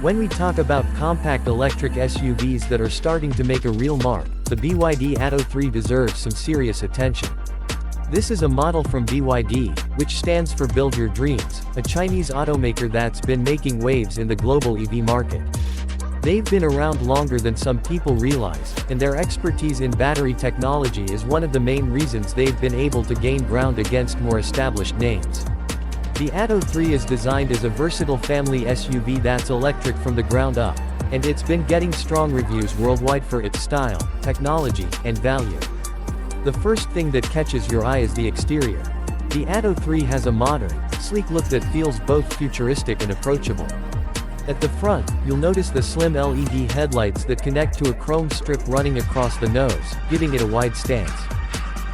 When we talk about compact electric SUVs that are starting to make a real mark, the BYD Atto 3 deserves some serious attention. This is a model from BYD, which stands for Build Your Dreams, a Chinese automaker that's been making waves in the global EV market. They've been around longer than some people realize, and their expertise in battery technology is one of the main reasons they've been able to gain ground against more established names. The Atto 3 is designed as a versatile family SUV that's electric from the ground up, and it's been getting strong reviews worldwide for its style, technology, and value. The first thing that catches your eye is the exterior. The Atto 3 has a modern, sleek look that feels both futuristic and approachable. At the front, you'll notice the slim LED headlights that connect to a chrome strip running across the nose, giving it a wide stance.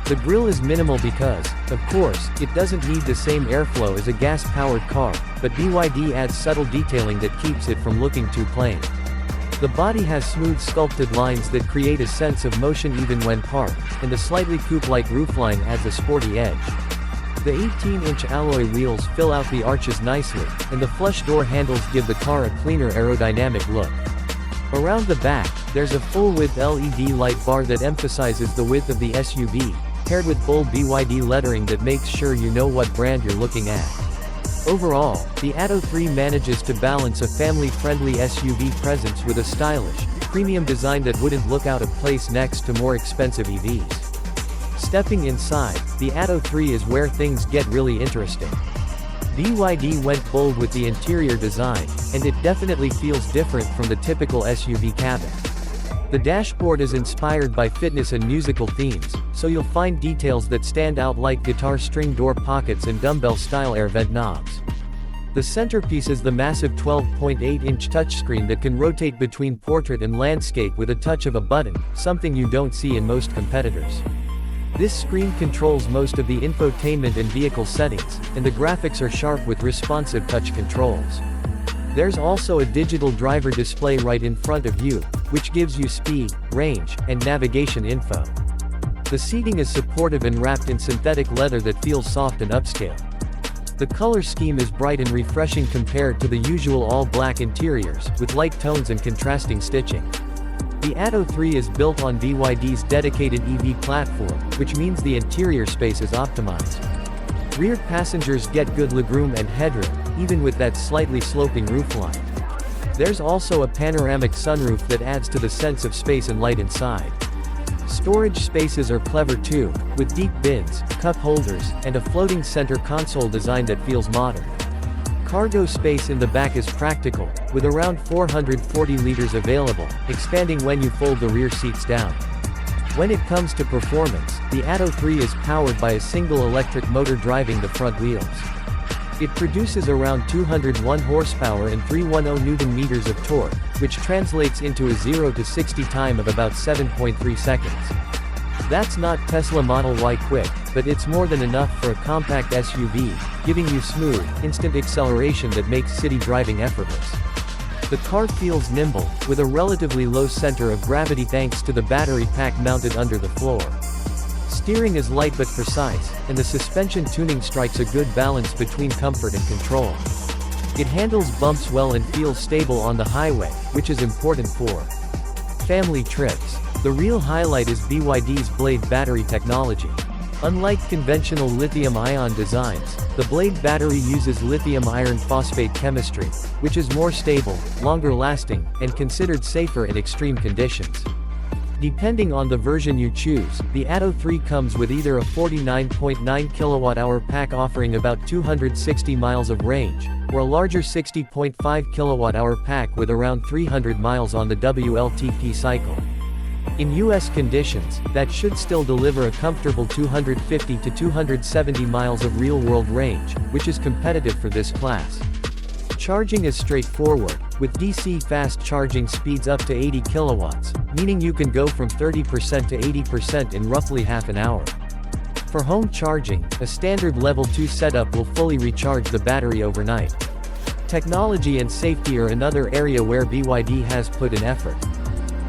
The grille is minimal because, of course, it doesn't need the same airflow as a gas-powered car, but BYD adds subtle detailing that keeps it from looking too plain. The body has smooth sculpted lines that create a sense of motion even when parked, and the slightly coupe-like roofline adds a sporty edge. The 18-inch alloy wheels fill out the arches nicely, and the flush door handles give the car a cleaner aerodynamic look. Around the back, there's a full-width LED light bar that emphasizes the width of the SUV, paired with bold BYD lettering that makes sure you know what brand you're looking at. Overall, the Atto 3 manages to balance a family-friendly SUV presence with a stylish, premium design that wouldn't look out of place next to more expensive EVs. Stepping inside, the Atto 3 is where things get really interesting. BYD went bold with the interior design, and it definitely feels different from the typical SUV cabin. The dashboard is inspired by fitness and musical themes, so you'll find details that stand out like guitar string door pockets and dumbbell-style air vent knobs. The centerpiece is the massive 12.8-inch touchscreen that can rotate between portrait and landscape with a touch of a button, something you don't see in most competitors. This screen controls most of the infotainment and vehicle settings, and the graphics are sharp with responsive touch controls. There's also a digital driver display right in front of you, which gives you speed, range, and navigation info. The seating is supportive and wrapped in synthetic leather that feels soft and upscale. The color scheme is bright and refreshing compared to the usual all-black interiors, with light tones and contrasting stitching. The Atto 3 is built on BYD's dedicated EV platform, which means the interior space is optimized. Rear passengers get good legroom and headroom, even with that slightly sloping roofline. There's also a panoramic sunroof that adds to the sense of space and light inside. Storage spaces are clever too, with deep bins, cup holders, and a floating center console design that feels modern. Cargo space in the back is practical, with around 440 liters available, expanding when you fold the rear seats down. When it comes to performance, the Atto 3 is powered by a single electric motor driving the front wheels. It produces around 201 horsepower and 310 Newton-meters of torque, which translates into a 0 to 60 time of about 7.3 seconds. That's not Tesla Model Y quick, but it's more than enough for a compact SUV, giving you smooth, instant acceleration that makes city driving effortless. The car feels nimble, with a relatively low center of gravity thanks to the battery pack mounted under the floor. Steering is light but precise, and the suspension tuning strikes a good balance between comfort and control. It handles bumps well and feels stable on the highway, which is important for family trips. The real highlight is BYD's Blade Battery technology. Unlike conventional lithium-ion designs, the Blade Battery uses lithium iron phosphate chemistry, which is more stable, longer-lasting, and considered safer in extreme conditions. Depending on the version you choose, the Atto 3 comes with either a 49.9 kWh pack offering about 260 miles of range, or a larger 60.5 kWh pack with around 300 miles on the WLTP cycle. In US conditions, that should still deliver a comfortable 250 to 270 miles of real-world range, which is competitive for this class. Charging is straightforward, with DC fast charging speeds up to 80 kilowatts, meaning you can go from 30% to 80% in roughly half an hour. For home charging, a standard Level 2 setup will fully recharge the battery overnight. Technology and safety are another area where BYD has put in effort.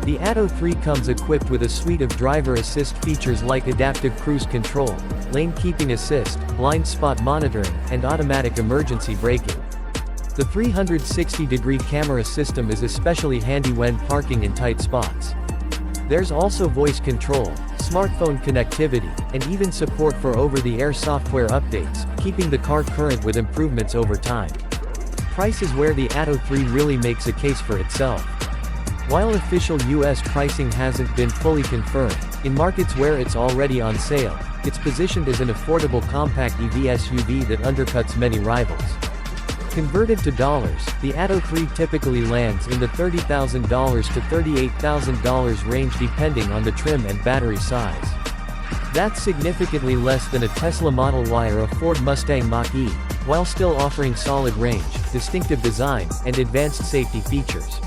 The Atto 3 comes equipped with a suite of driver assist features like adaptive cruise control, lane keeping assist, blind spot monitoring, and automatic emergency braking. The 360-degree camera system is especially handy when parking in tight spots. There's also voice control, smartphone connectivity, and even support for over-the-air software updates, keeping the car current with improvements over time. Price is where the Atto 3 really makes a case for itself. While official US pricing hasn't been fully confirmed, in markets where it's already on sale, it's positioned as an affordable compact EV SUV that undercuts many rivals. Converted to dollars, the Atto 3 typically lands in the $30,000 to $38,000 range depending on the trim and battery size. That's significantly less than a Tesla Model Y or a Ford Mustang Mach-E, while still offering solid range, distinctive design, and advanced safety features.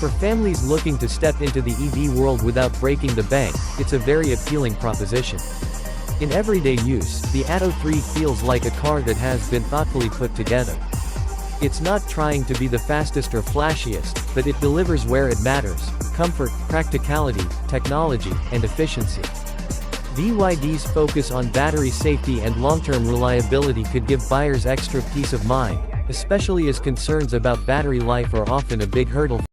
For families looking to step into the EV world without breaking the bank, it's a very appealing proposition. In everyday use, the Atto 3 feels like a car that has been thoughtfully put together. It's not trying to be the fastest or flashiest, but it delivers where it matters: comfort, practicality, technology, and efficiency. BYD's focus on battery safety and long-term reliability could give buyers extra peace of mind, especially as concerns about battery life are often a big hurdle.